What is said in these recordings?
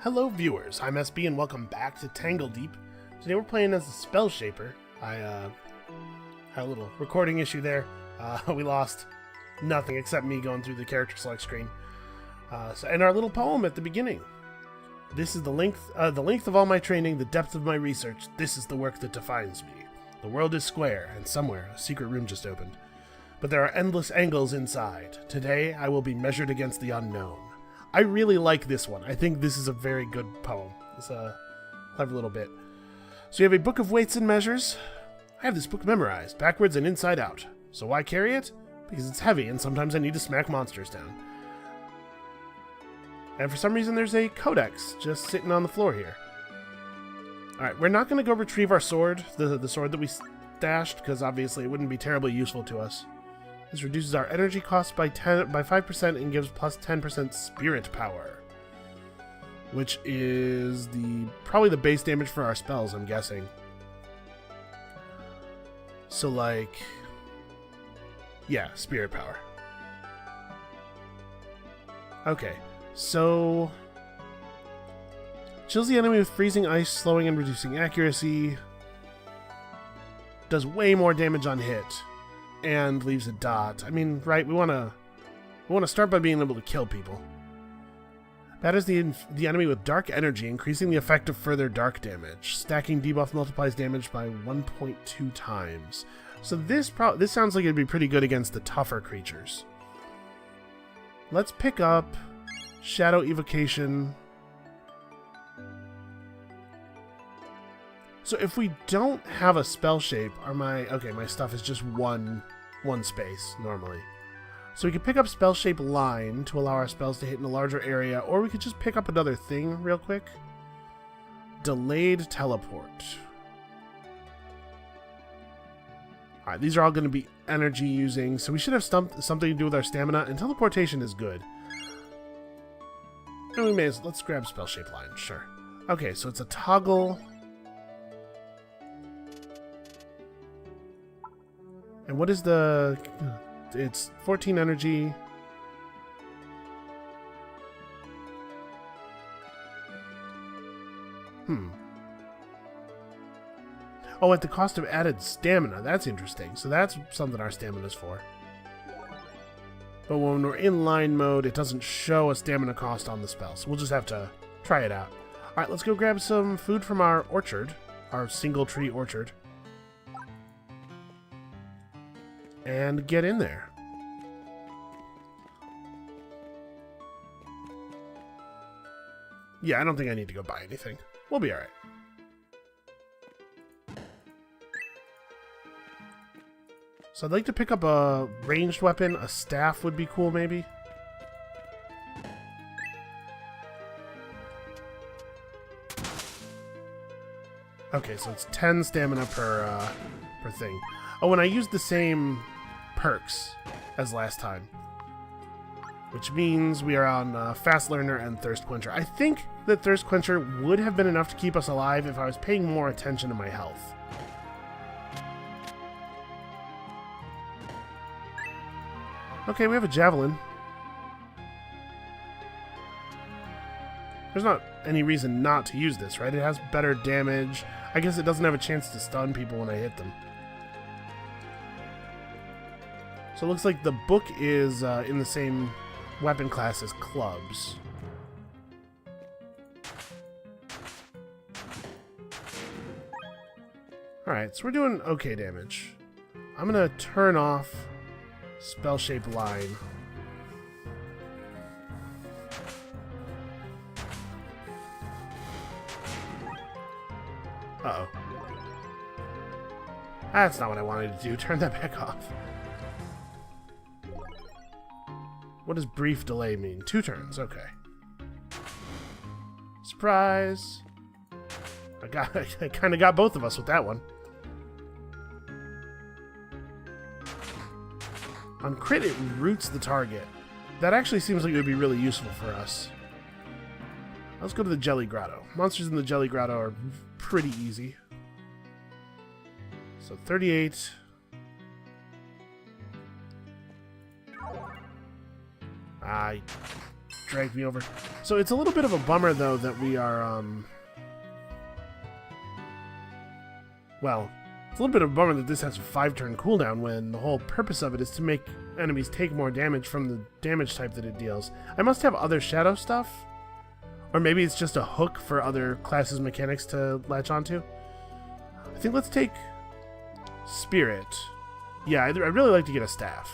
Hello viewers, I'm SB and welcome back to Tangledeep. Today we're playing as a spell shaper. I had a little recording issue there. We lost nothing except me going through the character select screen. And our little poem at the beginning. This is the length of all my training, the depth of my research. This is the work that defines me. The world is square, and somewhere a secret room just opened. But there are endless angles inside. Today I will be measured against the unknown. I really like this one. I think this is a very good poem. It's a clever little bit. So you have a book of weights and measures. I have this book memorized, backwards and inside out. So why carry it? Because it's heavy and sometimes I need to smack monsters down. And for some reason there's a codex just sitting on the floor here. Alright, we're not going to go retrieve our sword, the sword that we stashed, because obviously it wouldn't be terribly useful to us. This reduces our energy cost by 5% and gives plus 10% spirit power. Which is probably the base damage for our spells, I'm guessing. So like, yeah, spirit power. Okay, so chills the enemy with freezing ice, slowing and reducing accuracy. Does way more damage on hit. And leaves a dot. I mean, right, we want to start by being able to kill people. Batters the enemy with dark energy, increasing the effect of further dark damage. Stacking debuff multiplies damage by 1.2 times. So this sounds like it'd be pretty good against the tougher creatures. Let's pick up Shadow Evocation. So if we don't have a spell shape, my stuff is just one space normally. So we could pick up spell shape line to allow our spells to hit in a larger area, or we could just pick up another thing real quick. Delayed teleport. Alright, these are all going to be energy using, so we should have something to do with our stamina, and teleportation is good. And we let's grab spell shape line, sure. Okay, so it's a toggle. And what is it's 14 energy. Oh, at the cost of added stamina. That's interesting. So that's something our stamina's for. But when we're in line mode, it doesn't show a stamina cost on the spell. So we'll just have to try it out. Alright, let's go grab some food from our orchard. Our single tree orchard. And get in there. Yeah, I don't think I need to go buy anything. We'll be alright. So I'd like to pick up a ranged weapon. A staff would be cool, maybe. Okay, so it's 10 stamina per thing. Oh, and I used the same perks as last time, which means we are on Fast Learner and Thirst Quencher. I think that Thirst Quencher would have been enough to keep us alive if I was paying more attention to my health. Okay, we have a javelin. There's not any reason not to use this, right? It has better damage. I guess it doesn't have a chance to stun people when I hit them. So it looks like the book is in the same weapon class as clubs. Alright, so we're doing okay damage. I'm going to turn off spell shape line. Uh-oh. That's not what I wanted to do. Turn that back off. What does brief delay mean? 2 turns, okay. Surprise! I kind of got both of us with that one. On crit, it roots the target. That actually seems like it would be really useful for us. Let's go to the Jelly Grotto. Monsters in the Jelly Grotto are pretty easy. So 38. dragged me over. So it's a little bit of a bummer, though, that we are, well, it's a little bit of a bummer that this has a 5-turn cooldown when the whole purpose of it is to make enemies take more damage from the damage type that it deals. I must have other shadow stuff. Or maybe it's just a hook for other classes' mechanics to latch onto. I think let's take Spirit. Yeah, I'd really like to get a staff.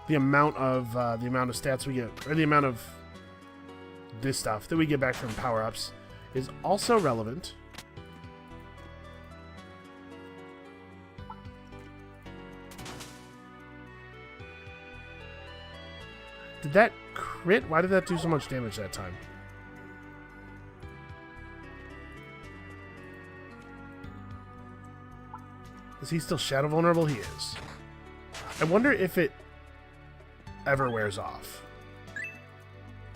The amount of stats we get, or the amount of this stuff that we get back from power-ups is also relevant. Did that crit? Why did that do so much damage that time? Is he still shadow vulnerable? He is. I wonder if it ever wears off.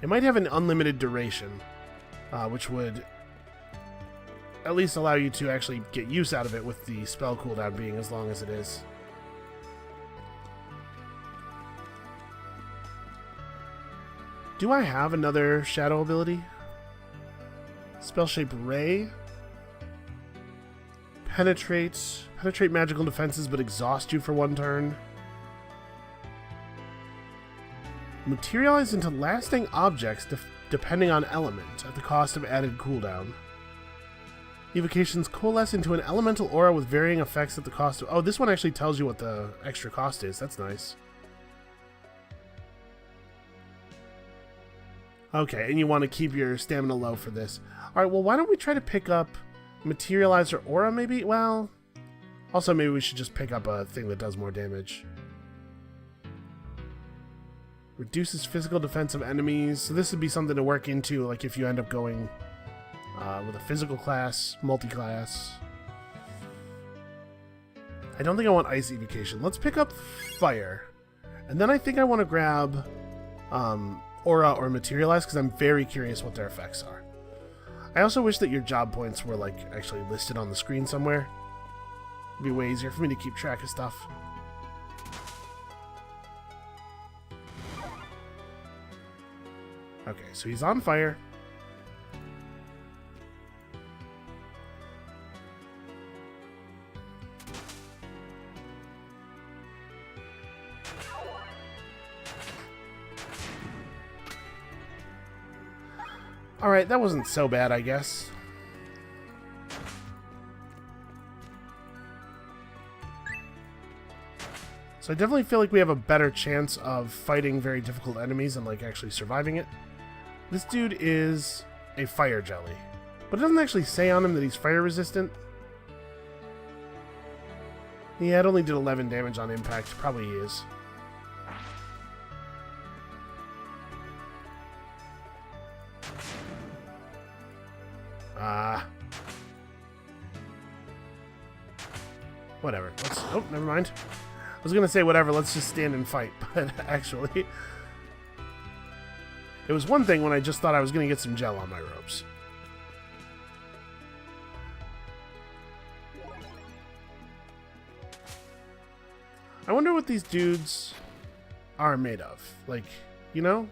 It might have an unlimited duration, which would at least allow you to actually get use out of it with the spell cooldown being as long as it is. Do I have another shadow ability? Spell Shape Ray. Penetrate magical defenses but exhaust you for 1 turn. Materialize into lasting objects depending on element at the cost of added cooldown. Evocations coalesce into an elemental aura with varying effects at the cost of... Oh, this one actually tells you what the extra cost is. That's nice. Okay, and you want to keep your stamina low for this. Alright, well, why don't we try to pick up Materialize or Aura, maybe? Well, also maybe we should just pick up a thing that does more damage. Reduces physical defense of enemies. So this would be something to work into, like if you end up going with a physical class, multi-class. I don't think I want Ice Evocation. Let's pick up Fire. And then I think I want to grab... Aura or Materialize, because I'm very curious what their effects are. I also wish that your job points were like actually listed on the screen somewhere. It'd be way easier for me to keep track of stuff. Okay, so he's on fire. Alright, that wasn't so bad, I guess. So I definitely feel like we have a better chance of fighting very difficult enemies and, like, actually surviving it. This dude is a fire jelly. But it doesn't actually say on him that he's fire resistant. Yeah, it only did 11 damage on impact. Probably he is. Whatever. Oh, never mind. I was gonna say whatever, let's just stand and fight, but actually... It was one thing when I just thought I was gonna get some gel on my robes. I wonder what these dudes are made of. Like, you know?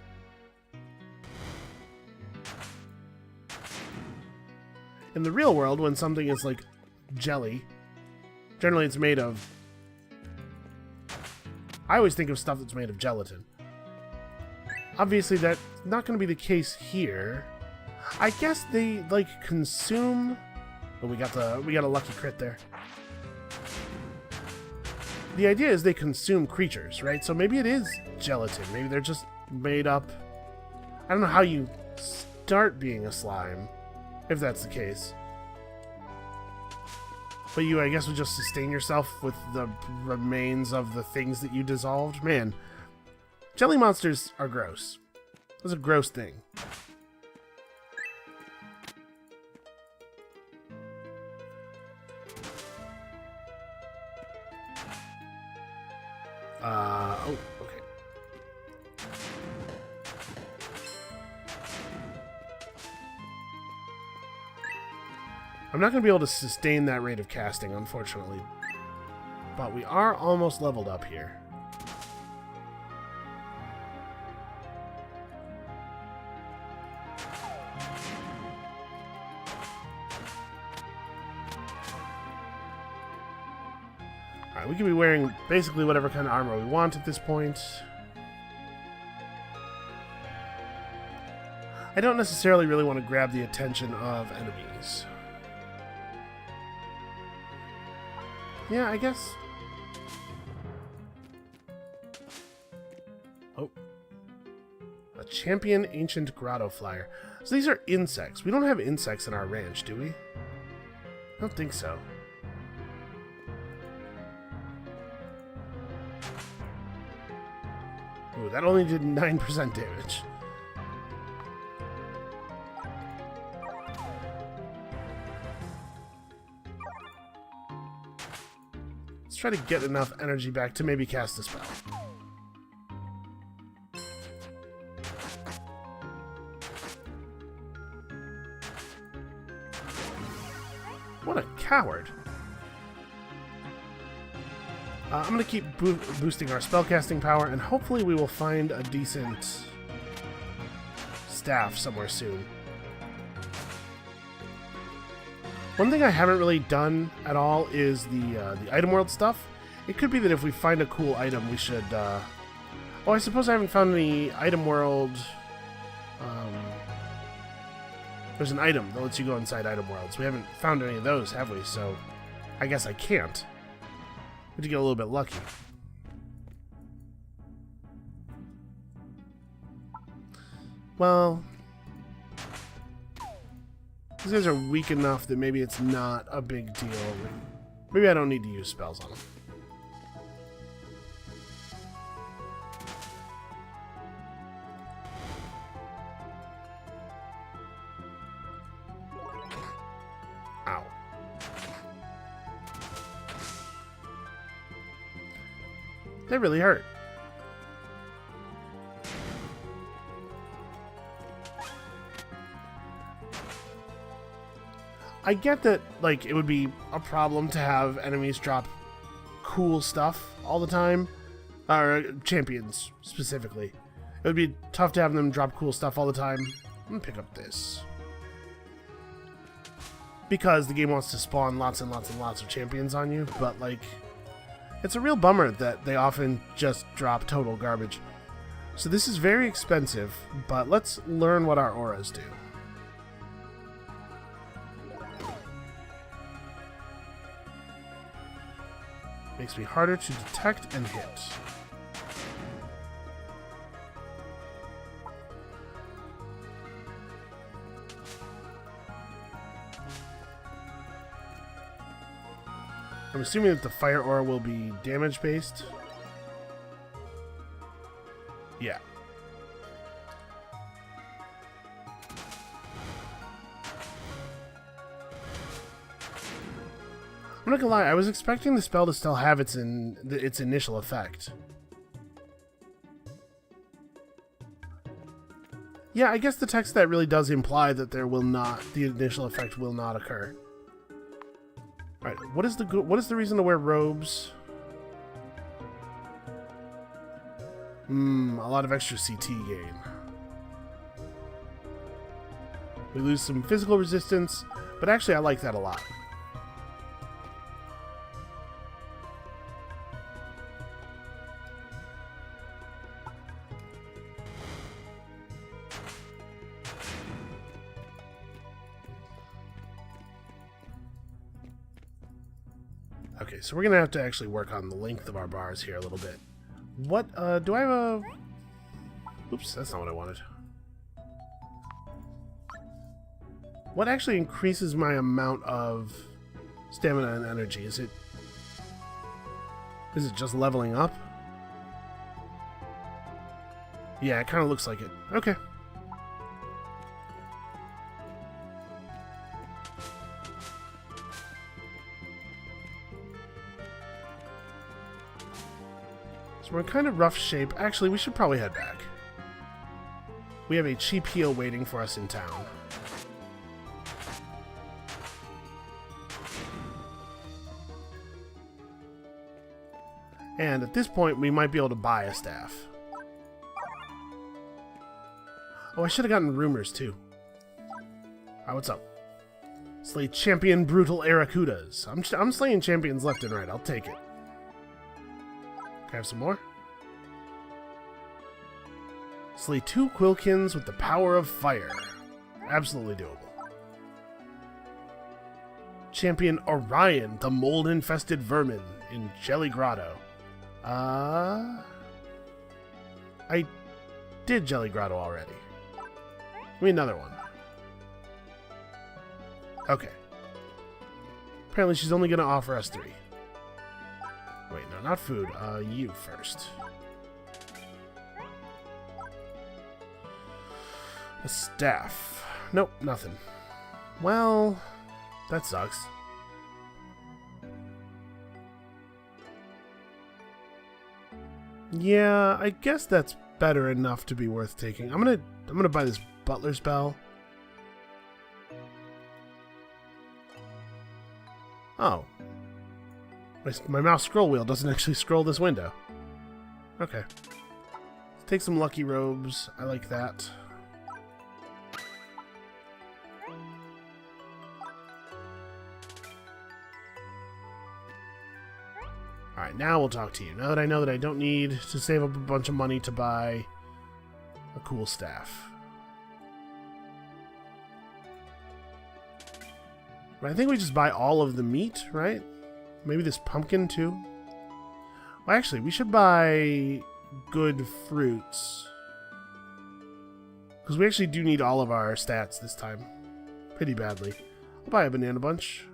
In the real world, when something is like jelly, generally it's made of... I always think of stuff that's made of gelatin. Obviously that's not going to be the case here. I guess they, like, consume... Oh, we got a lucky crit there. The idea is they consume creatures, right? So maybe it is gelatin. Maybe they're just made up... I don't know how you start being a slime, if that's the case. But you, I guess, would just sustain yourself with the remains of the things that you dissolved. Man, jelly monsters are gross. That's a gross thing. Oh, okay. I'm not going to be able to sustain that rate of casting, unfortunately. But we are almost leveled up here. Alright, we can be wearing basically whatever kind of armor we want at this point. I don't necessarily really want to grab the attention of enemies. Yeah, I guess. Oh. A champion ancient grotto flyer. So these are insects. We don't have insects in our ranch, do we? I don't think so. Ooh, that only did 9% damage. Let's try to get enough energy back to maybe cast a spell. What a coward. I'm going to keep boosting our spellcasting power, and hopefully we will find a decent staff somewhere soon. One thing I haven't really done at all is the item world stuff. It could be that if we find a cool item, we should... Oh, I suppose I haven't found any item world... There's an item that lets you go inside item worlds. We haven't found any of those, have we? So I guess I can't. We have to get a little bit lucky. Well, these guys are weak enough that maybe it's not a big deal. Maybe I don't need to use spells on them. Ow. That really hurt. I get that, like, it would be a problem to have enemies drop cool stuff all the time. Or champions, specifically. It would be tough to have them drop cool stuff all the time. I'm gonna pick up this. Because the game wants to spawn lots and lots and lots of champions on you, but, like, it's a real bummer that they often just drop total garbage. So this is very expensive, but let's learn what our auras do. Makes me harder to detect and hit. I'm assuming that the fire aura will be damage based. Yeah. I'm not gonna lie, I was expecting the spell to still have its initial effect. Yeah, I guess the text that really does imply that the initial effect will not occur. Alright, what is the reason to wear robes? A lot of extra CT gain. We lose some physical resistance, but actually I like that a lot. Okay, so we're gonna have to actually work on the length of our bars here a little bit. What, do I have a... Oops, that's not what I wanted. What actually increases my amount of stamina and energy? Is it just leveling up? Yeah, it kind of looks like it. Okay. So we're in kind of rough shape. Actually, we should probably head back. We have a cheap heal waiting for us in town. And at this point, we might be able to buy a staff. Oh, I should have gotten rumors too. What's up? Slay champion brutal Aracudas. I'm slaying champions left and right. I'll take it. Can I have some more? Slay 2 Quilkins with the power of fire. Absolutely doable. Champion Orion, the mold-infested vermin in Jelly Grotto. I did Jelly Grotto already. Give me another one. Okay. Apparently she's only going to offer us 3. Wait, no, not food. You first. A staff. Nope, nothing. Well, that sucks. Yeah, I guess that's better enough to be worth taking. I'm gonna buy this butler's bell. Oh. My mouse scroll wheel doesn't actually scroll this window. Okay. Let's take some lucky robes. I like that. Alright, now we'll talk to you. Now that I know that I don't need to save up a bunch of money to buy a cool staff. But I think we just buy all of the meat, right? Maybe this pumpkin too? Well, actually, we should buy good fruits. Because we actually do need all of our stats this time. Pretty badly. I'll buy a banana bunch.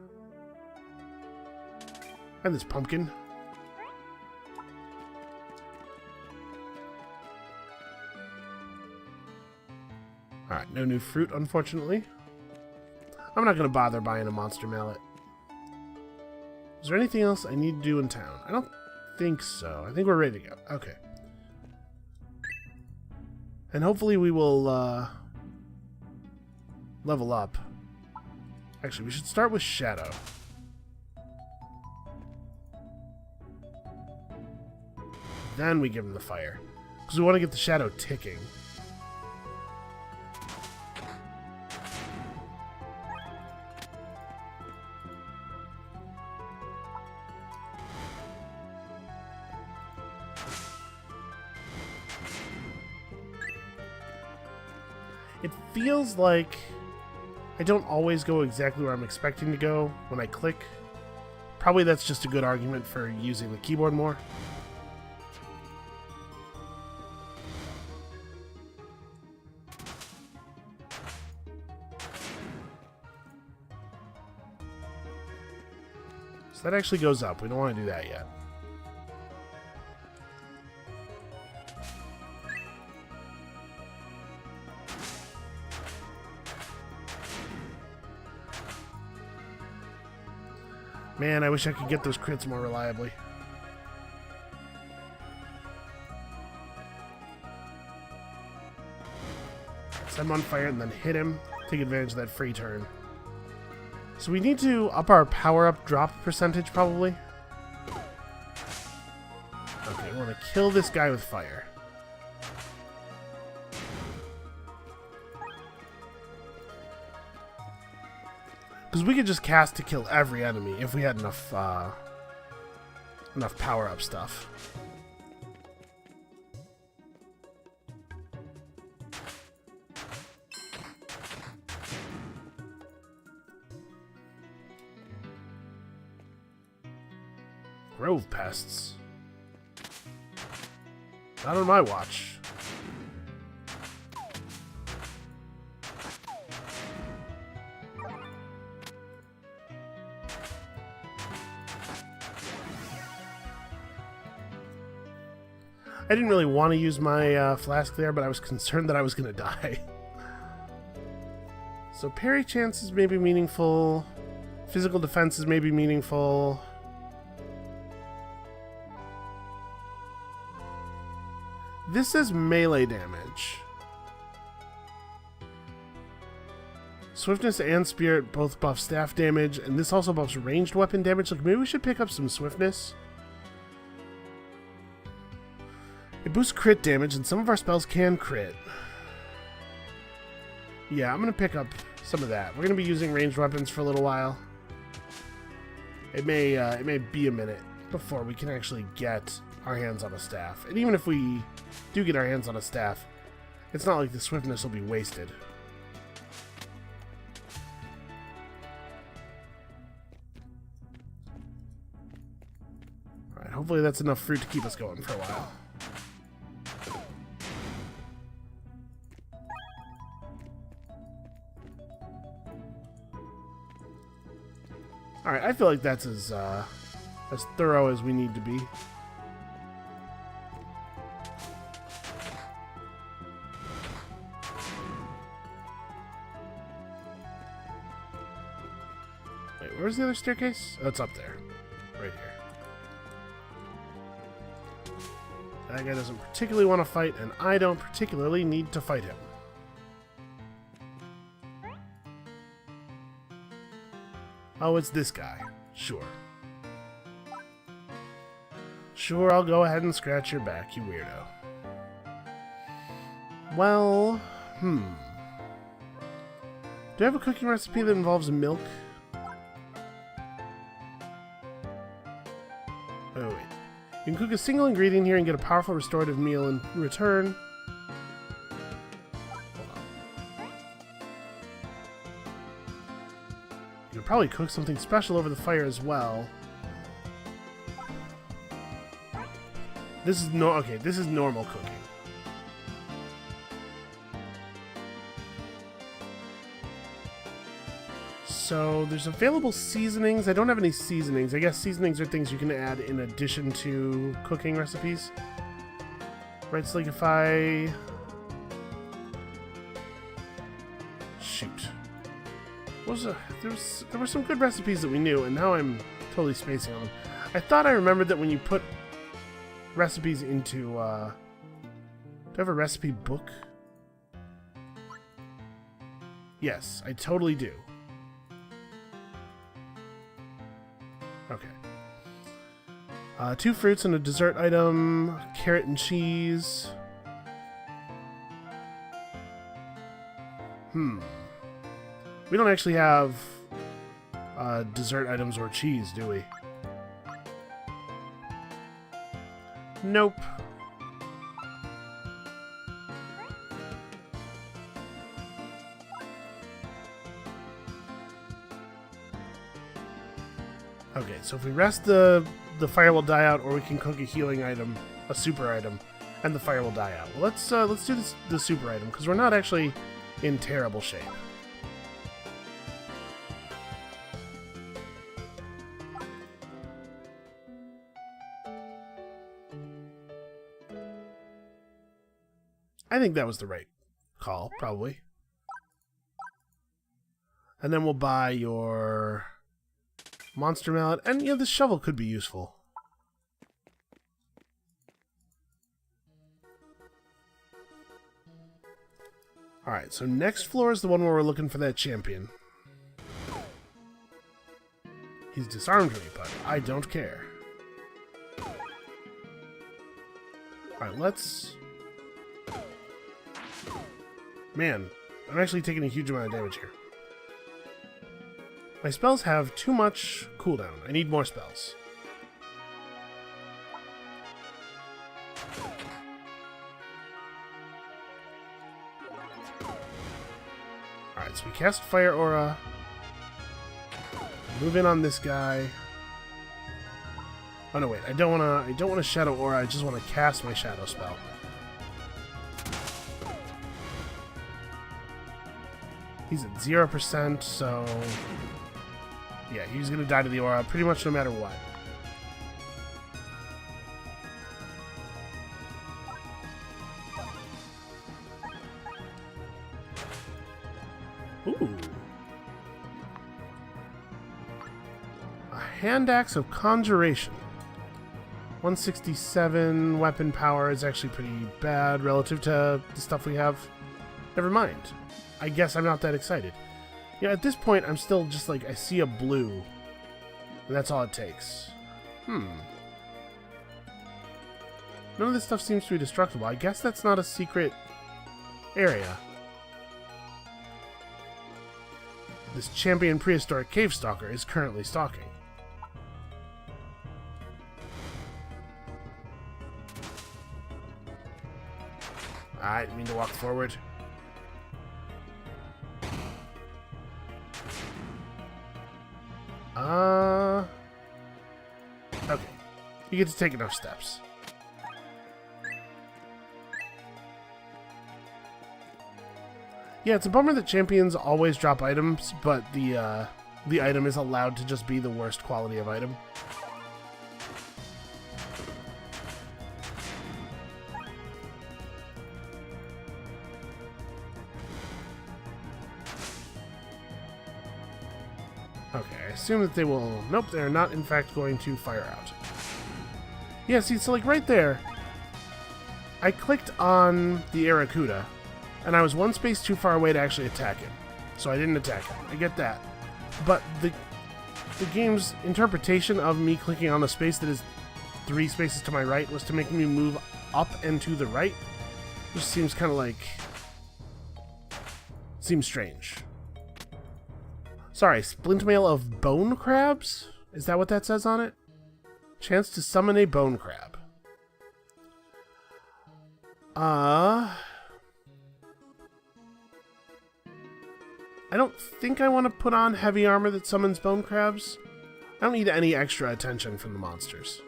And this pumpkin. Alright, no new fruit, unfortunately. I'm not going to bother buying a monster mallet. Is there anything else I need to do in town? I don't think so. I think we're ready to go. Okay. And hopefully we will level up. Actually, we should start with Shadow. Then we give him the fire. Because we want to get the Shadow ticking. It feels like I don't always go exactly where I'm expecting to go when I click. Probably that's just a good argument for using the keyboard more. So that actually goes up. We don't want to do that yet. Man, I wish I could get those crits more reliably. Set him on fire and then hit him. Take advantage of that free turn. So we need to up our power-up drop percentage, probably. Okay, we want to kill this guy with fire. Because we could just cast to kill every enemy if we had enough power-up stuff. Grove pests. Not on my watch. I didn't really want to use my flask there, but I was concerned that I was going to die. So parry chances may be meaningful. Physical defenses may be meaningful. This says melee damage. Swiftness and Spirit both buff staff damage, and this also buffs ranged weapon damage. Like, maybe we should pick up some Swiftness. It boosts crit damage, and some of our spells can crit. Yeah, I'm gonna pick up some of that. We're going to be using ranged weapons for a little while. It may be a minute before we can actually get our hands on a staff. And even if we do get our hands on a staff, it's not like the swiftness will be wasted. Alright, hopefully that's enough fruit to keep us going for a while. Alright, I feel like that's as thorough as we need to be. Wait, where's the other staircase? Oh, it's up there. Right here. That guy doesn't particularly want to fight, and I don't particularly need to fight him. Oh, it's this guy. Sure. Sure, I'll go ahead and scratch your back, you weirdo. Well, Do I have a cooking recipe that involves milk? Oh, wait. You can cook a single ingredient here and get a powerful restorative meal in return. You could probably cook something special over the fire as well. This is this is normal cooking. So there's available seasonings. I don't have any seasonings. I guess seasonings are things you can add in addition to cooking recipes. Right, so like if I... Shoot. There were some good recipes that we knew, and now I'm totally spacing on them. I thought I remembered that when you put recipes into, do I have a recipe book? Yes, I totally do. Okay. 2 fruits and a dessert item, carrot and cheese. We don't actually have dessert items or cheese, do we? Nope. Okay, so if we rest, the fire will die out, or we can cook a healing item, a super item, and the fire will die out. Well, let's do the super item, because we're not actually in terrible shape. I think that was the right call, probably. And then we'll buy your monster mallet, and this shovel could be useful. Alright, so next floor is the one where we're looking for that champion. He's disarmed me, but I don't care. Alright, let's... Man, I'm actually taking a huge amount of damage here. My spells have too much cooldown. I need more spells. Alright, so we cast Fire Aura. Move in on this guy. Oh no, wait, I don't wanna Shadow Aura, I just wanna cast my Shadow spell. He's at 0%, so... Yeah, he's gonna die to the aura pretty much no matter what. Ooh. A Hand Axe of Conjuration. 167 weapon power is actually pretty bad relative to the stuff we have. Never mind. I guess I'm not that excited. Yeah, at this point, I'm still just like, I see a blue. And that's all it takes. None of this stuff seems to be destructible. I guess that's not a secret area. this champion prehistoric cave stalker is currently stalking. I didn't mean to walk forward. Okay. You get to take enough steps. Yeah, it's a bummer that champions always drop items, but the item is allowed to just be the worst quality of item. Okay, I assume that they will... Nope, they're not in fact going to fire out. Yeah, see, so like right there, I clicked on the Aracuda, and I was one space too far away to actually attack him. So I didn't attack him. I get that. But the game's interpretation of me clicking on a space that is 3 spaces to my right was to make me move up and to the right. Which seems kind of like... Seems strange. Sorry, splint mail of bone crabs? Is that what that says on it? Chance to summon a bone crab. I don't think I want to put on heavy armor that summons bone crabs. I don't need any extra attention from the monsters.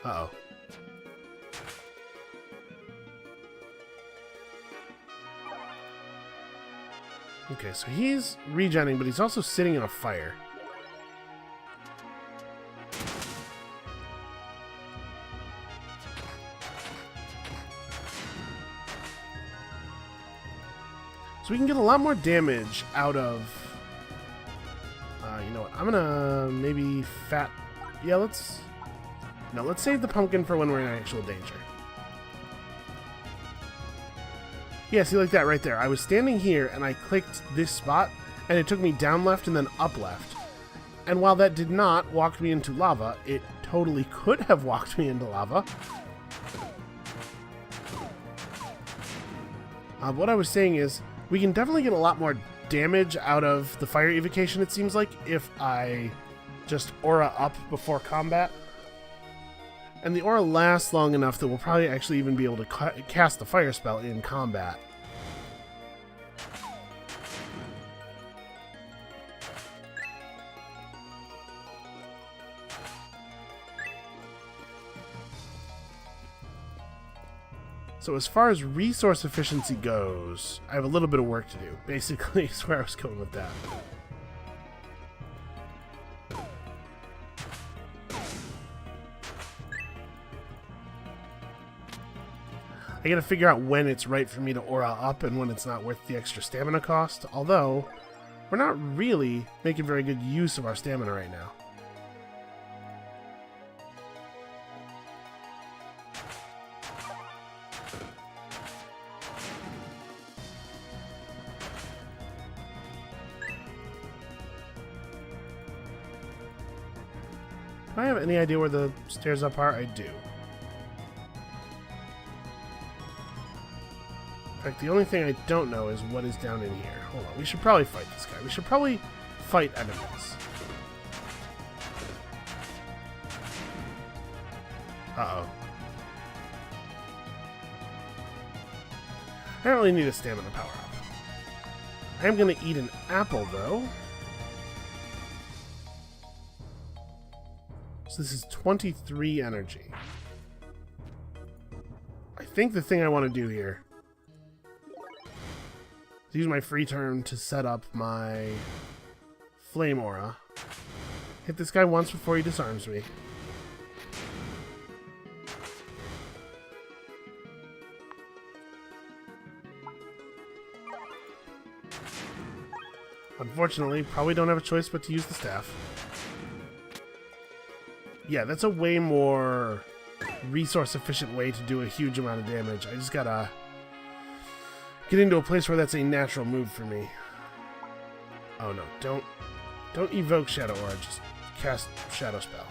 Uh-oh. Okay, so he's regenning, but he's also sitting in a fire. So we can get a lot more damage out of... you know what? I'm gonna maybe fat... Yeah, let's... No, let's save the pumpkin for when we're in actual danger. Yeah, see, like that right there. I was standing here, and I clicked this spot, and it took me down left and then up left. And while that did not walk me into lava, it totally could have walked me into lava. What I was saying is, we can definitely get a lot more damage out of the fire evocation, it seems like, if I just aura up before combat. And the aura lasts long enough that we'll probably actually even be able to cast the fire spell in combat. So as far as resource efficiency goes, I have a little bit of work to do. Basically, is where I was going with that. I gotta figure out when it's right for me to aura up and when it's not worth the extra stamina cost. Although, we're not really making very good use of our stamina right now. Do I have any idea where the stairs up are? I do. In fact, the only thing I don't know is what is down in here. Hold on, we should probably fight this guy. We should probably fight enemies. Uh-oh. I don't really need a stamina power-up. I am going to eat an apple, though. So this is 23 energy. I think the thing I want to do here is use my free turn to set up my flame aura. Hit this guy once before he disarms me. Unfortunately, probably don't have a choice but to use the staff. Yeah, that's a way more resource-efficient way to do a huge amount of damage. I just gotta get into a place where that's a natural move for me. Oh no, don't evoke Shadow Aura, just cast Shadow Spell.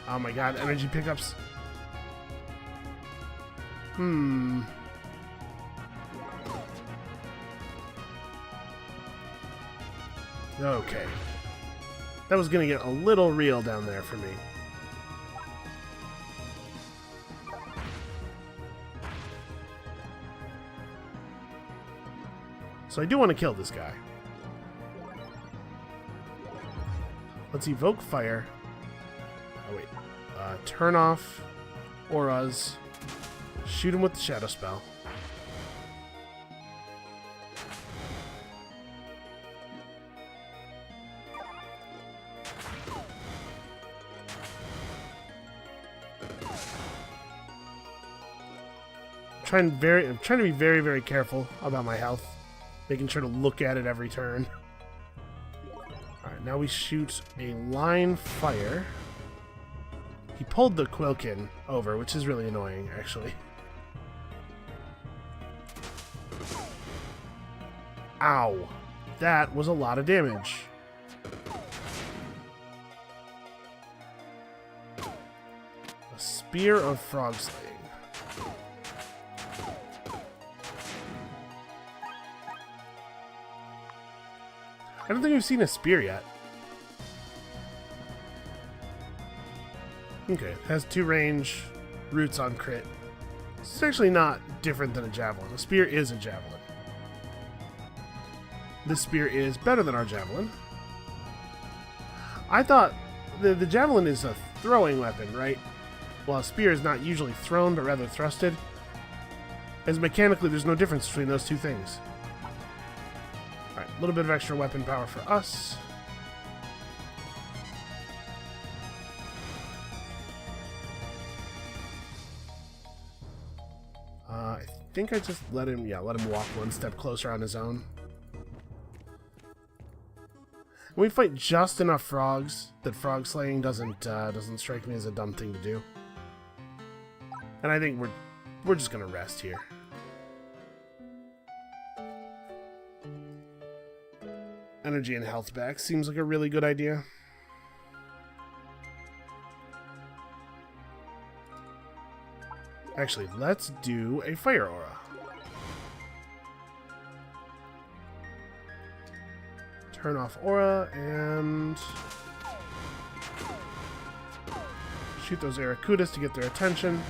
Oh my god, energy pickups. Okay. That was gonna get a little real down there for me. So I do want to kill this guy. Let's evoke fire. Oh wait. Turn off auras. Shoot him with the shadow spell. I'm trying to be very, very careful about my health. Making sure to look at it every turn. Alright, now we shoot a line fire. He pulled the Quilkin over, which is really annoying, actually. Ow. That was a lot of damage. A Spear of Frog Slaying. I don't think we've seen a spear yet. Okay, it has 2 range, roots on crit. It's actually not different than a javelin. A spear is a javelin. This spear is better than our javelin. I thought the javelin is a throwing weapon, right? While a spear is not usually thrown, but rather thrusted. As mechanically, there's no difference between those two things. Alright, a little bit of extra weapon power for us. I think I just let him walk one step closer on his own. We fight just enough frogs that frog slaying doesn't strike me as a dumb thing to do. And I think we're just gonna rest here. Energy and health back seems like a really good idea. Actually, let's do a fire aura. Turn off aura and shoot those Aracudas to get their attention.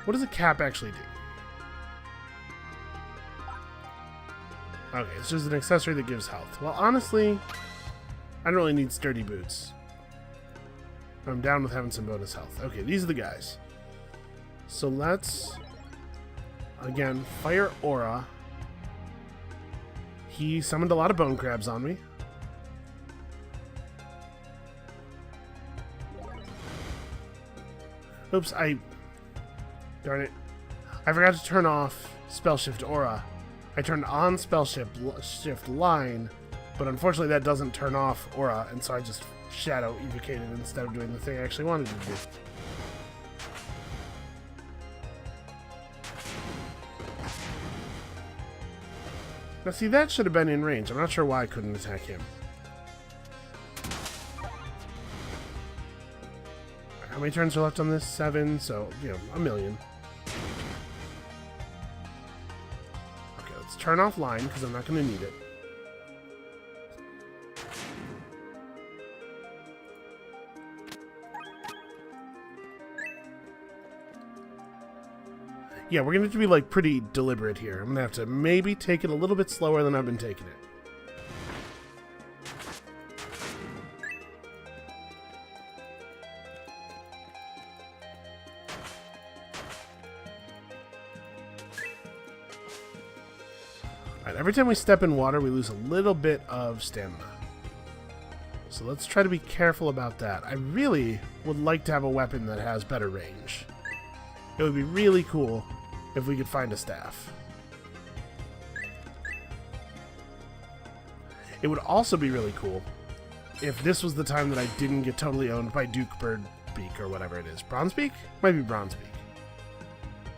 What does a cap actually do? Okay, it's just an accessory that gives health. Well, honestly, I don't really need sturdy boots. I'm down with having some bonus health. Okay, these are the guys. So let's, again, fire aura. He summoned a lot of bone crabs on me. Oops, darn it. I forgot to turn off Spell Shift Aura. I turned on Spell Shift Line, but unfortunately that doesn't turn off Aura, and so I just Shadow evocated instead of doing the thing I actually wanted to do. Now see, that should have been in range. I'm not sure why I couldn't attack him. How many turns are left on this? 7, so, a million. Okay, let's turn off line, because I'm not going to need it. Yeah, we're going to have to be, pretty deliberate here. I'm going to have to maybe take it a little bit slower than I've been taking it. Alright, every time we step in water, we lose a little bit of stamina. So let's try to be careful about that. I really would like to have a weapon that has better range. It would be really cool if we could find a staff. It would also be really cool if this was the time that I didn't get totally owned by Duke Bird Beak or whatever it is. Bronzebeak? Might be Bronzebeak.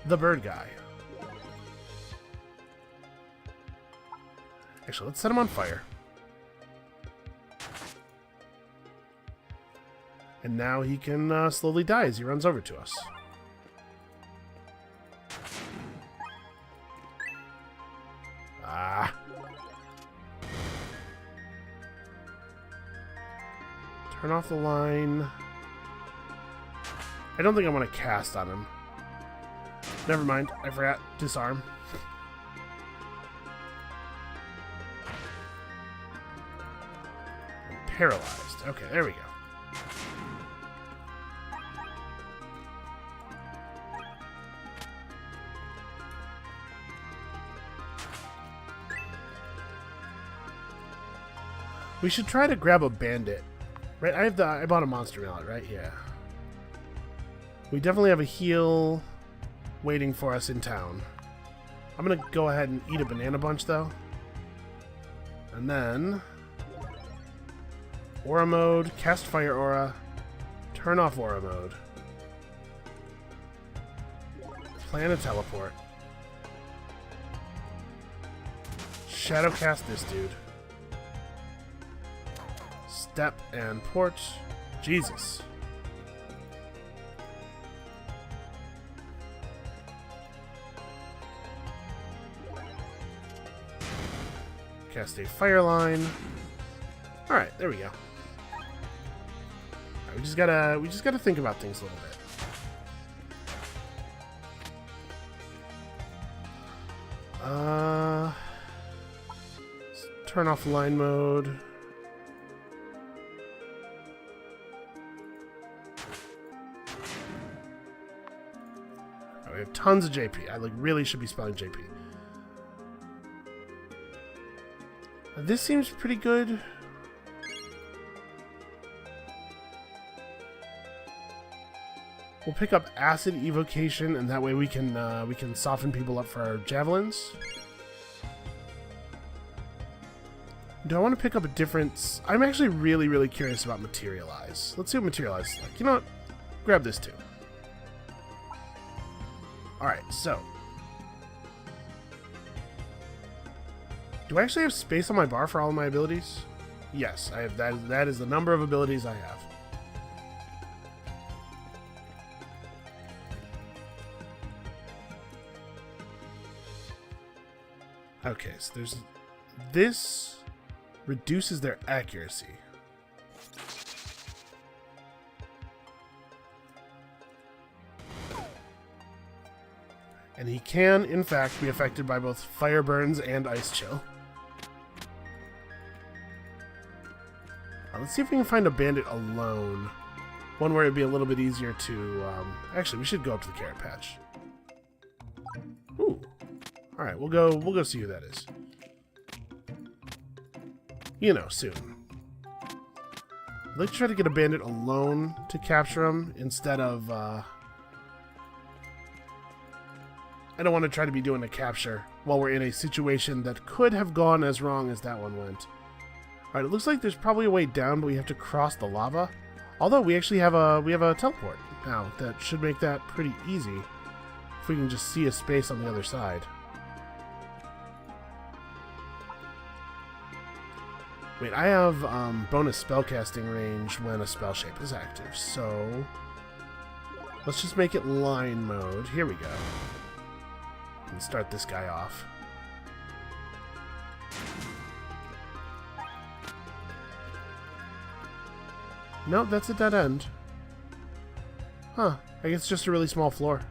The bird guy. Actually, let's set him on fire. And now he can slowly die as he runs over to us. Ah. Turn off the line. I don't think I want to cast on him. Never mind. I forgot. Disarm. I'm paralyzed. Okay, there we go. We should try to grab a bandit. Right, I bought a monster mallet, right? Yeah. We definitely have a heal waiting for us in town. I'm gonna go ahead and eat a banana bunch though. And then aura mode, cast fire aura, turn off aura mode. Plan a teleport. Shadow cast this dude. Step and port. Jesus. Cast a fire line. All right, there we go. All right, we just gotta think about things a little bit. Turn off line mode. Oh, we have tons of JP. I really should be spelling JP. This seems pretty good. We'll pick up acid evocation, and that way we can soften people up for our javelins. Do I want to pick up a different? I'm actually really curious about materialize. Let's see what materialize is like. You know what? Grab this too. All right, so. Do I actually have space on my bar for all of my abilities? Yes, I have. That is the number of abilities I have. Okay, so there's this reduces their accuracy. And he can, in fact, be affected by both fire burns and ice chill. Let's see if we can find a bandit alone. One where it'd be a little bit easier to... actually, we should go up to the carrot patch. Ooh. Alright, we'll go see who that is. You know, soon. I'd like to try to get a bandit alone to capture him instead of... I don't want to try to be doing a capture while we're in a situation that could have gone as wrong as that one went. Alright, it looks like there's probably a way down, but we have to cross the lava. Although we actually have a teleport now that should make that pretty easy if we can just see a space on the other side. Wait, I have bonus spellcasting range when a spell shape is active, so let's just make it line mode. Here we go. And start this guy off. Nope, that's a dead end. Huh, I guess it's just a really small floor.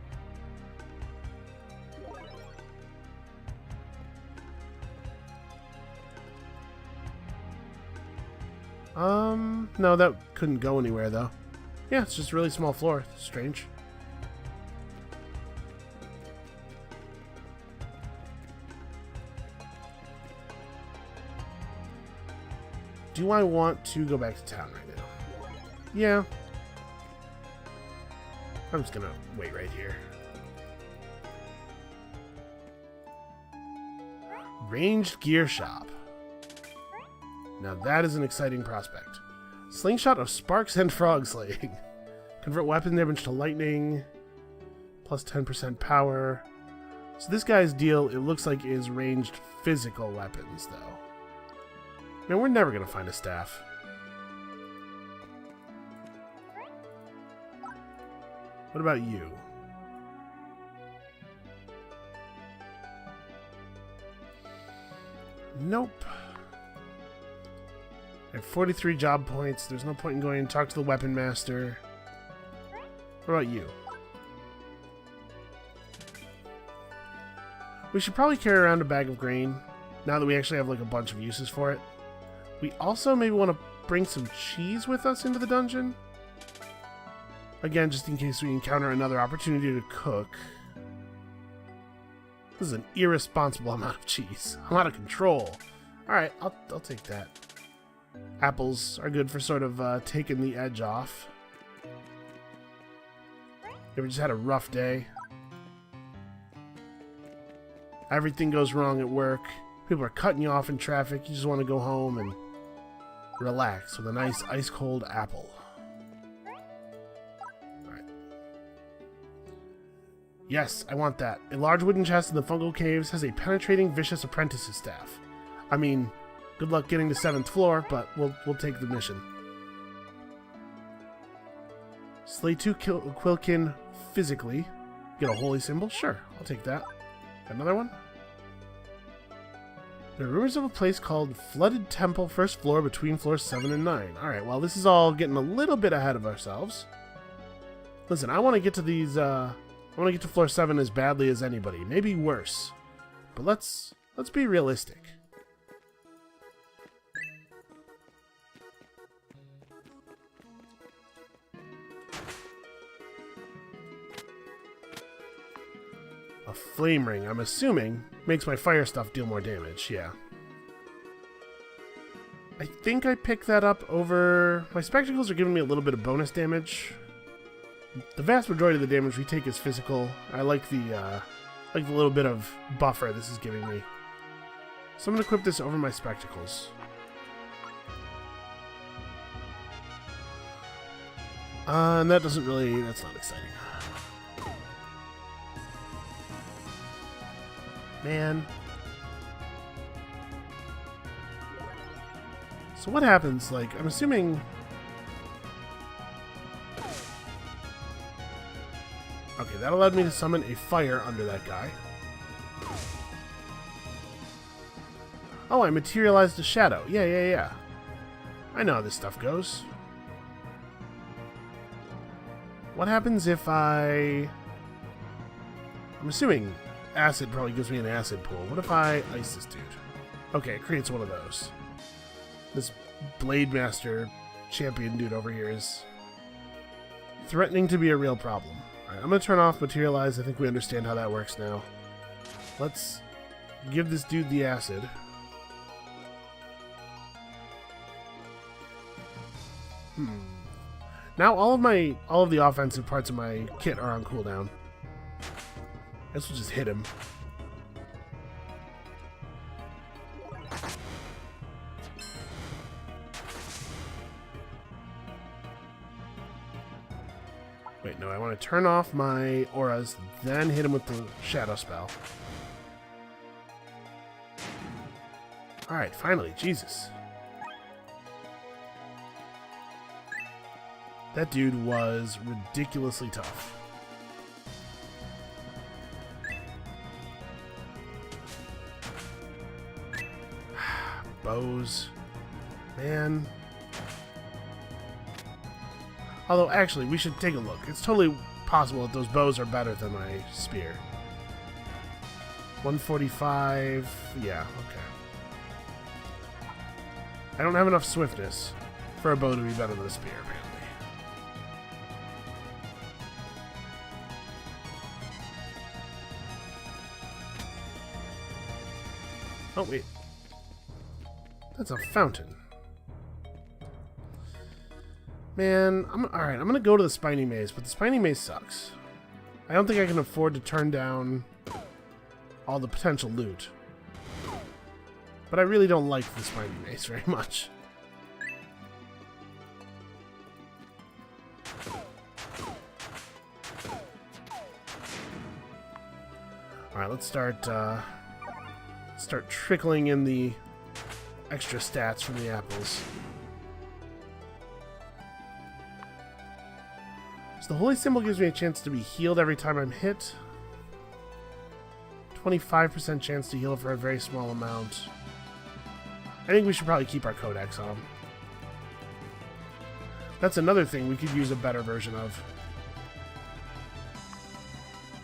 No, that couldn't go anywhere, though. Yeah, it's just a really small floor. Strange. Do I want to go back to town right now? Yeah. I'm just gonna wait right here. Ranged gear shop. Now that is an exciting prospect. Slingshot of sparks and frog slaying. Convert weapon damage to lightning. Plus 10% power. So this guy's deal, it looks like, is ranged physical weapons, though. Man, we're never going to find a staff. What about you? Nope. I have 43 job points. There's no point in going and talk to the weapon master. What about you? We should probably carry around a bag of grain, now that we actually have like a bunch of uses for it. We also maybe want to bring some cheese with us into the dungeon. Again, just in case we encounter another opportunity to cook. This is an irresponsible amount of cheese. I'm out of control. Alright, I'll take that. Apples are good for sort of taking the edge off. Ever just had a rough day? Everything goes wrong at work. People are cutting you off in traffic. You just want to go home and relax with a nice ice-cold apple. Alright. Yes, I want that. A large wooden chest in the fungal caves has a penetrating vicious apprentice's staff. I mean, good luck getting to 7th floor, but we'll take the mission. Slay 2 Quilkin physically. Get a holy symbol? Sure, I'll take that. Another one? There are rumors of a place called Flooded Temple, 1st floor, between floors 7 and 9. Alright, well, this is all getting a little bit ahead of ourselves. Listen, I want to get to these, I want to get to floor 7 as badly as anybody. Maybe worse. But let's be realistic. A flame ring, I'm assuming, makes my fire stuff deal more damage, yeah. I think I picked that up over... My spectacles are giving me a little bit of bonus damage. The vast majority of the damage we take is physical. I like the little bit of buffer this is giving me. So I'm going to equip this over my spectacles. And that doesn't really... That's not exciting. Man. So what happens, like, I'm assuming... Okay, that allowed me to summon a fire under that guy. Oh, I materialized a shadow. Yeah. I know how this stuff goes. What happens if I'm assuming acid probably gives me an acid pool. What if I ice this dude? Okay, it creates one of those. This Blade Master champion dude over here is threatening to be a real problem. Alright, I'm going to turn off Materialize. I think we understand how that works now. Let's give this dude the acid. Now all of the offensive parts of my kit are on cooldown. I guess we'll just hit him. Wait, no, I want to turn off my auras, then hit him with the shadow spell. Alright, finally, Jesus. That dude was ridiculously tough. Bows. Man. Although, actually, we should take a look. It's totally possible that those bows are better than my spear. 145. Yeah, okay. I don't have enough swiftness for a bow to be better than a spear, apparently. Oh, wait. That's a fountain. Man, alright, I'm gonna go to the Spiny Maze, but the Spiny Maze sucks. I don't think I can afford to turn down all the potential loot. But I really don't like the Spiny Maze very much. Alright, let's start trickling in the extra stats from the apples. So the holy symbol gives me a chance to be healed every time I'm hit. 25% chance to heal for a very small amount. I think we should probably keep our codex on. That's another thing we could use a better version of.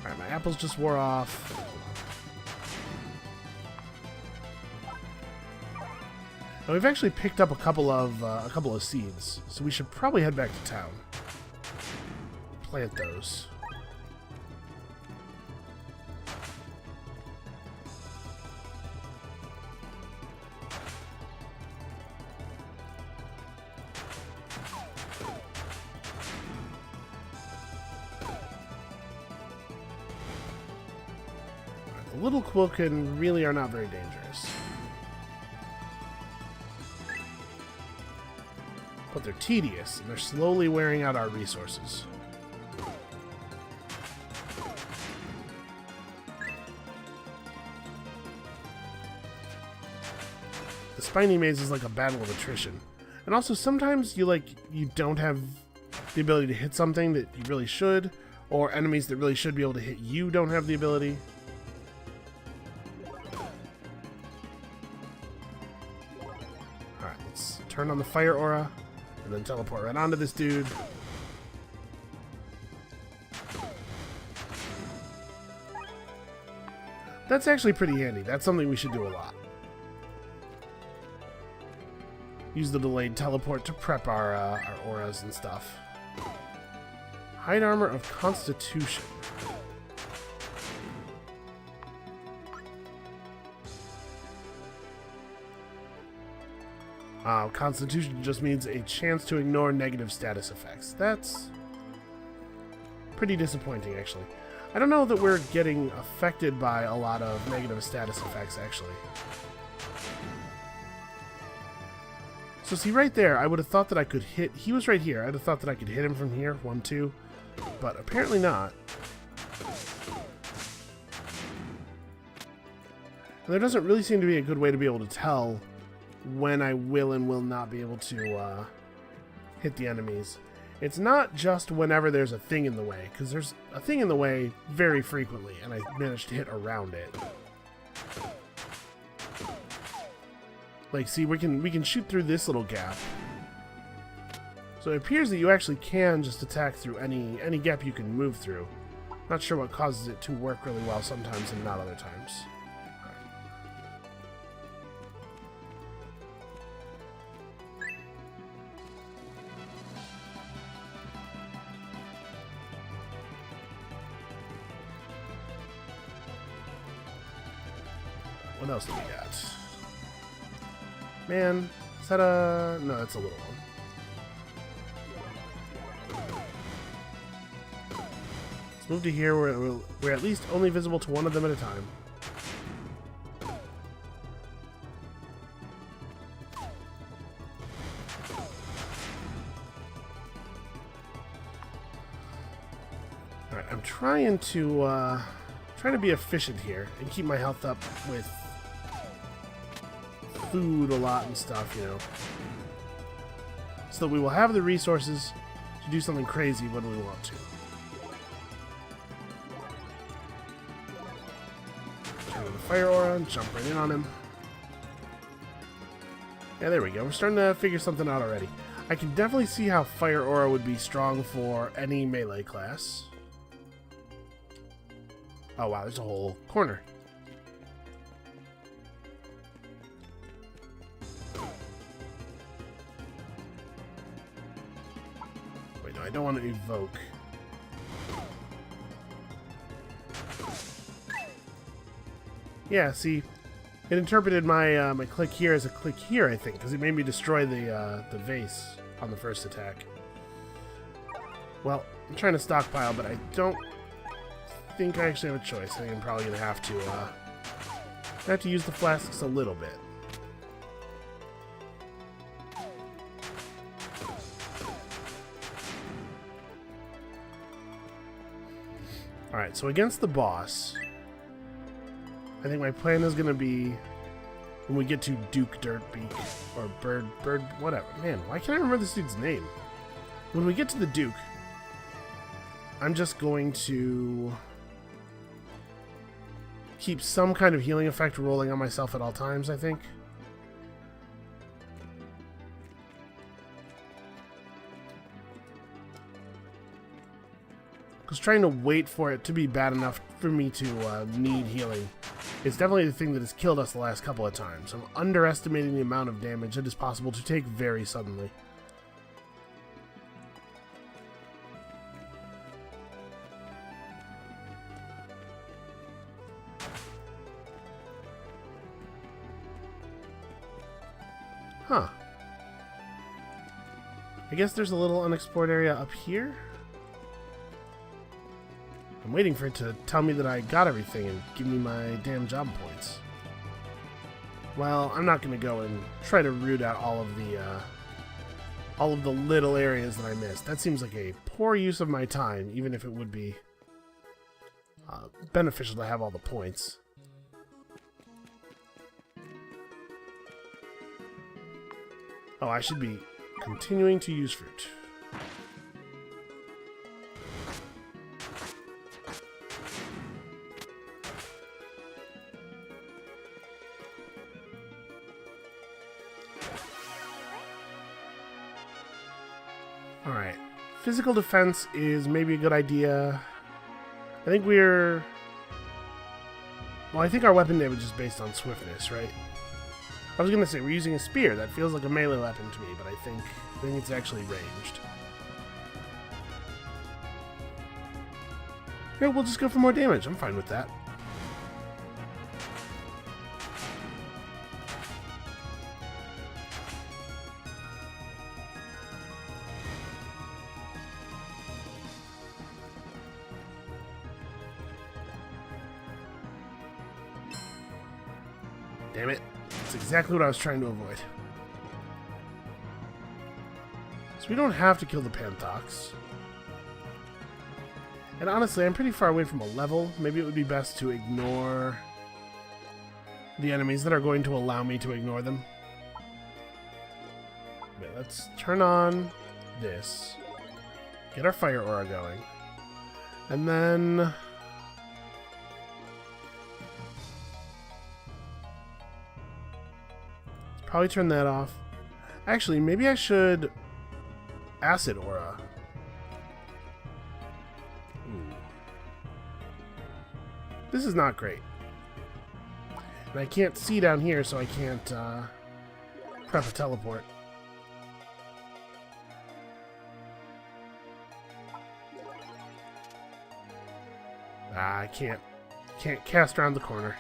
Alright, my apples just wore off. Now we've actually picked up a couple of seeds, so we should probably head back to town. Plant those. The little Quilkin really are not very dangerous. But they're tedious, and they're slowly wearing out our resources. The Spiny Maze is like a battle of attrition. And also, sometimes you don't have the ability to hit something that you really should, or enemies that really should be able to hit you don't have the ability. Alright, let's turn on the fire aura, and then teleport right onto this dude. That's actually pretty handy. That's something we should do a lot. Use the delayed teleport to prep our auras and stuff. Hide armor of Constitution. Constitution just means a chance to ignore negative status effects. That's pretty disappointing, actually. I don't know that we're getting affected by a lot of negative status effects, actually. So see, right there, I would have thought that I could hit... He was right here. I'd have thought that I could hit him from here. 1, 2. But apparently not. And there doesn't really seem to be a good way to be able to tell when I will and will not be able to hit the enemies. It's not just whenever there's a thing in the way, because there's a thing in the way very frequently, and I managed to hit around it. Like, see, we can shoot through this little gap. So it appears that you actually can just attack through any gap you can move through. Not sure what causes it to work really well sometimes and not other times. What else do we got? Man, is that a... No, that's a little one. Let's move to here where we're at least only visible to one of them at a time. Alright, I'm trying to be efficient here and keep my health up with food a lot and stuff, you know, so that we will have the resources to do something crazy when we want to. Turn on the fire aura and jump right in on him. Yeah, there we go. We're starting to figure something out already. I can definitely see how fire aura would be strong for any melee class. Oh wow, there's a whole corner. I don't want to evoke. Yeah, see, it interpreted my my click here as a click here, I think, because it made me destroy the vase on the first attack. Well, I'm trying to stockpile, but I don't think I actually have a choice. I think I'm probably gonna have to use the flasks a little bit. Alright, so against the boss, I think my plan is going to be when we get to Duke Dirtbeak, or Bird, whatever. Man, why can't I remember this dude's name? When we get to the Duke, I'm just going to keep some kind of healing effect rolling on myself at all times, I think. Because trying to wait for it to be bad enough for me to need healing is definitely the thing that has killed us the last couple of times. I'm underestimating the amount of damage it is possible to take very suddenly. Huh. I guess there's a little unexplored area up here. I'm waiting for it to tell me that I got everything and give me my damn job points. Well, I'm not going to go and try to root out all of the little areas that I missed. That seems like a poor use of my time, even if it would be beneficial to have all the points. Oh, I should be continuing to use fruit. Alright. Physical defense is maybe a good idea. I think we're... Well, I think our weapon damage is based on swiftness, right? I was going to say, we're using a spear. That feels like a melee weapon to me, but I think it's actually ranged. Okay, we'll just go for more damage. I'm fine with that. Damn it. That's exactly what I was trying to avoid. So we don't have to kill the Panthox. And honestly, I'm pretty far away from a level. Maybe it would be best to ignore the enemies that are going to allow me to ignore them. Okay, let's turn on this. Get our fire aura going. And then... probably turn that off. Actually, maybe I should acid aura. Ooh. This is not great. And I can't see down here, so I can't prep a teleport. I can't cast around the corner.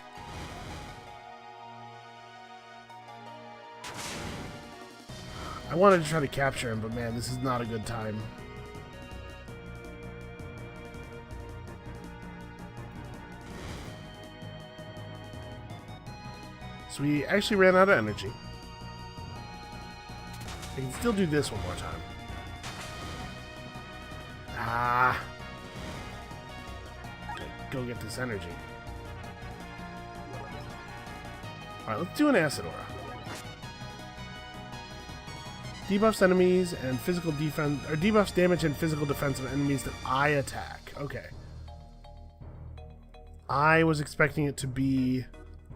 I wanted to try to capture him, but man, this is not a good time. So we actually ran out of energy. I can still do this one more time. Ah! Go get this energy. Alright, let's do an acid aura. Debuffs enemies and physical defense, or debuffs damage and physical defense of enemies that I attack. Okay. I was expecting it to be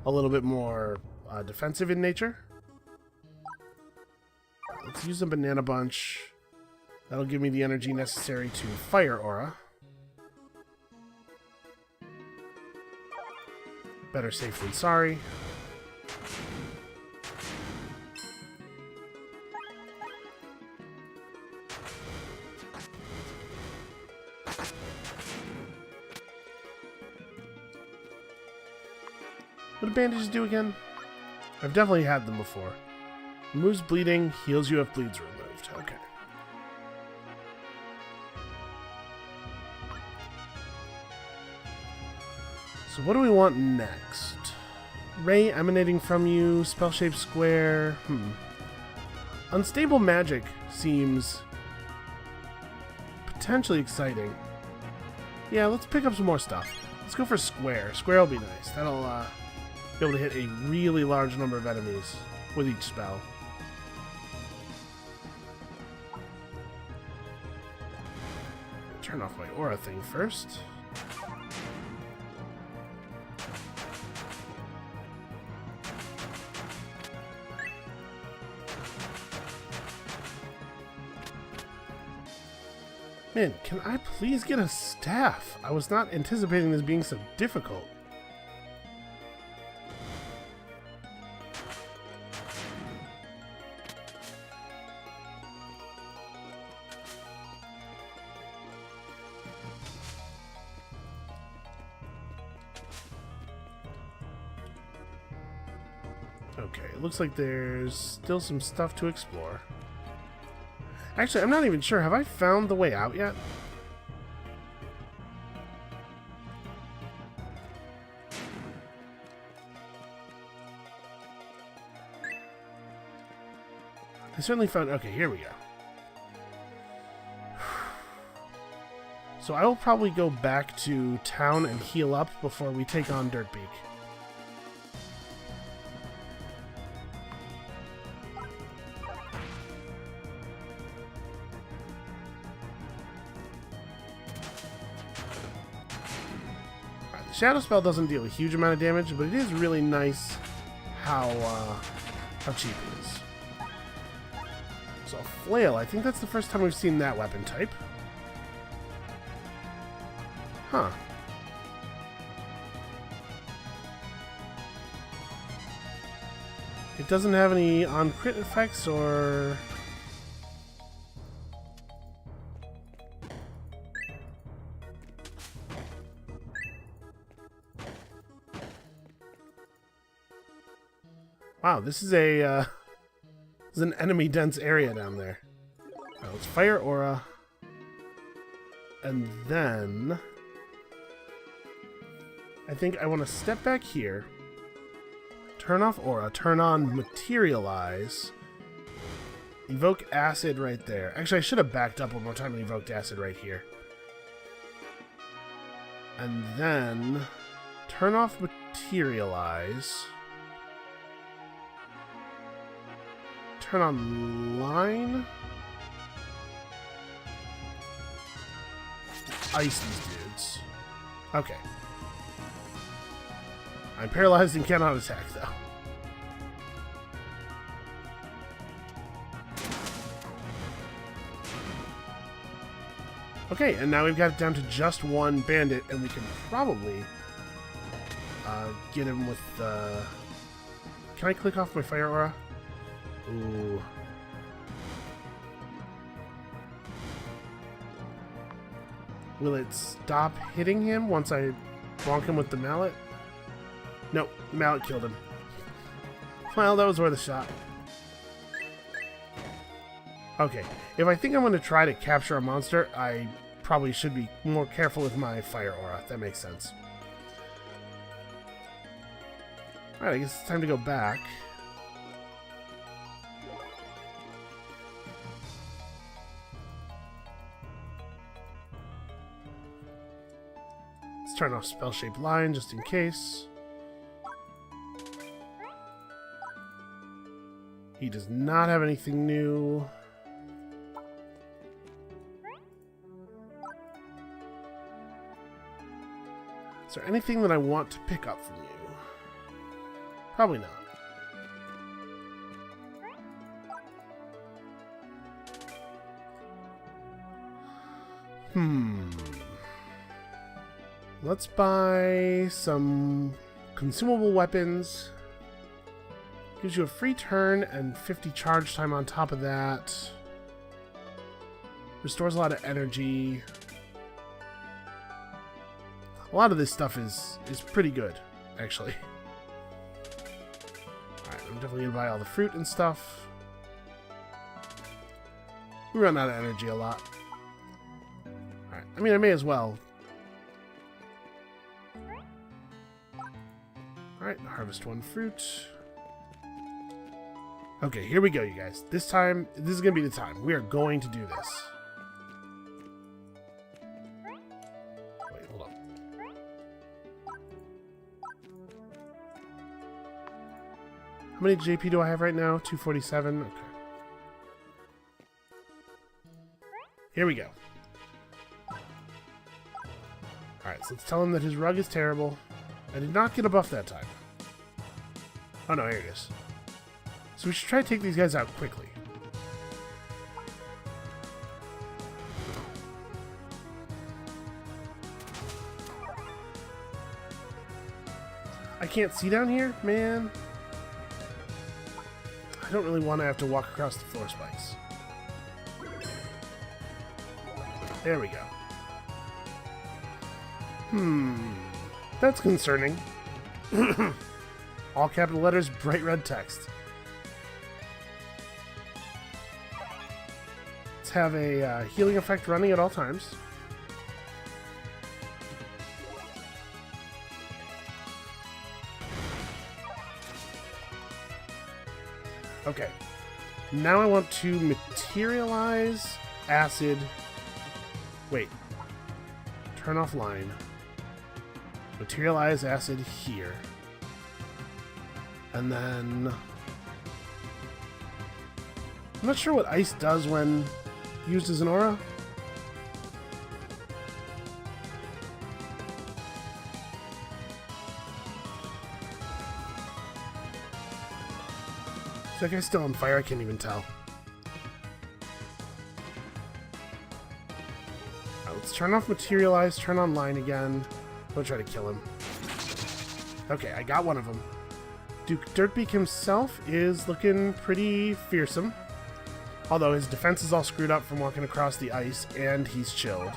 a little bit more defensive in nature. Let's use a banana bunch. That'll give me the energy necessary to fire aura. Better safe than sorry. What do bandages do again? I've definitely had them before. Removes bleeding, heals you if bleed's removed. Okay. So what do we want next? Ray emanating from you, spell-shaped square. Unstable magic seems potentially exciting. Yeah, let's pick up some more stuff. Let's go for square. Square will be nice. That'll be able to hit a really large number of enemies with each spell. Turn off my aura thing first. Man, can I please get a staff? I was not anticipating this being so difficult. Okay, it looks like there's still some stuff to explore. Actually, I'm not even sure. Have I found the way out yet? I certainly found... Okay, here we go. So I will probably go back to town and heal up before we take on Dirtbeak. Shadow Spell doesn't deal a huge amount of damage, but it is really nice how cheap it is. So a flail, I think that's the first time we've seen that weapon type. Huh. It doesn't have any on crit effects or... Wow, this is a this is an enemy dense area down there. Oh, it's fire aura, and then I think I want to step back here, turn off aura, turn on materialize, evoke acid right there. Actually, I should have backed up one more time and evoked acid right here, and then turn off materialize. Turn on line. Ice these dudes. Okay. I'm paralyzed and cannot attack, though. Okay, and now we've got it down to just one bandit, and we can probably get him with... Can I click off my fire aura? Ooh. Will it stop hitting him once I bonk him with the mallet? Nope, the mallet killed him. Well, that was worth a shot. Okay, if I think I'm going to try to capture a monster, I probably should be more careful with my fire aura. That makes sense. Alright, I guess it's time to go back. Let's turn off spell-shaped line just in case. He does not have anything new. Is there anything that I want to pick up from you? Probably not. Let's buy some consumable weapons. Gives you a free turn and 50 charge time on top of that. Restores a lot of energy. A lot of this stuff is pretty good, actually. Alright, I'm definitely gonna buy all the fruit and stuff. We run out of energy a lot. Alright, I mean, I may as well. Alright, harvest one fruit. Okay, here we go, you guys. This time, this is going to be the time. We are going to do this. Wait, hold on. How many JP do I have right now? 247. Okay. Here we go. Alright, so let's tell him that his rug is terrible. I did not get a buff that time. Oh no, here it is. So we should try to take these guys out quickly. I can't see down here, man. I don't really want to have to walk across the floor spikes. There we go. That's concerning. All capital letters, bright red text. Let's have a healing effect running at all times. Okay. Now I want to materialize acid. Wait. Turn off line. Materialize acid here. And then... I'm not sure what ice does when used as an aura. Is that guy still on fire? I can't even tell. Right, let's turn off materialize, turn on line again. I'm gonna try to kill him. Okay, I got one of them. Duke Dirtbeak himself is looking pretty fearsome. Although his defense is all screwed up from walking across the ice, and he's chilled.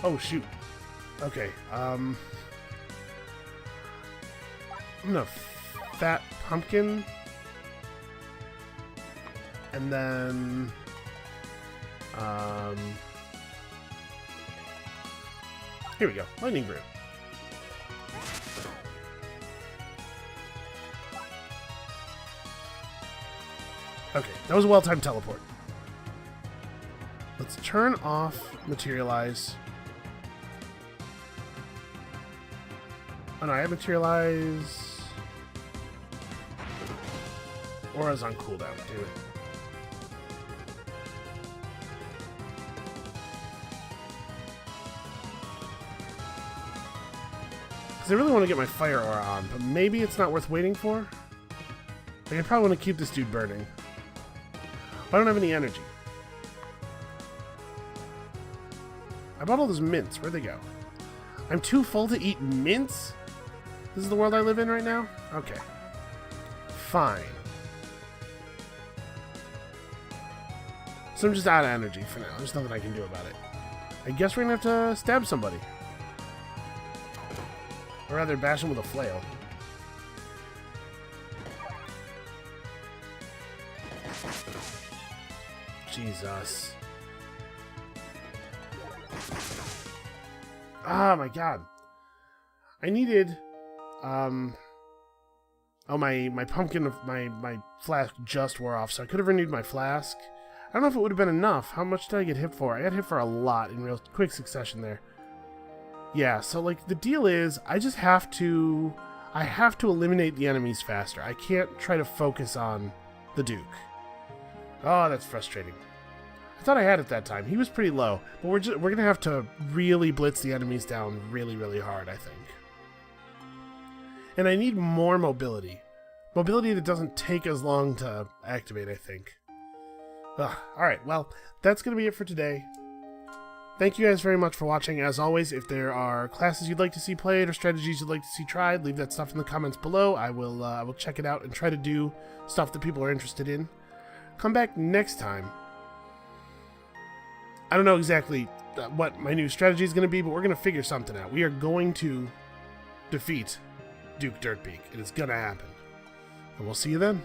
Oh, shoot. Okay, I'm gonna fat pumpkin. And then... here we go. Lightning Brew. Okay, that was a well-timed teleport. Let's turn off materialize. Oh no, I have materialize. Aura's on cooldown, damn it. I really want to get my fire aura on, but maybe it's not worth waiting for. Like, I probably want to keep this dude burning. I don't have any energy. I bought all those mints. Where'd they go? I'm too full to eat mints? This is the world I live in right now? Okay. Fine. So I'm just out of energy for now. There's nothing I can do about it. I guess we're gonna have to stab somebody. Or rather, bash him with a flail. Jesus. Ah, my God. I needed... Oh, my pumpkin, my flask just wore off, so I could have renewed my flask. I don't know if it would have been enough. How much did I get hit for? I got hit for a lot in real quick succession there. Yeah, so, like, the deal is, I have to eliminate the enemies faster. I can't try to focus on the Duke. Oh, that's frustrating. I thought I had it that time. He was pretty low, but we're gonna have to really blitz the enemies down really, really hard, I think. And I need more mobility. Mobility that doesn't take as long to activate, I think. Alright, well, that's gonna be it for today. Thank you guys very much for watching. As always, if there are classes you'd like to see played or strategies you'd like to see tried, leave that stuff in the comments below. I will check it out and try to do stuff that people are interested in. Come back next time. I don't know exactly what my new strategy is going to be, but we're going to figure something out. We are going to defeat Duke Dirtbeak. It is going to happen. And we'll see you then.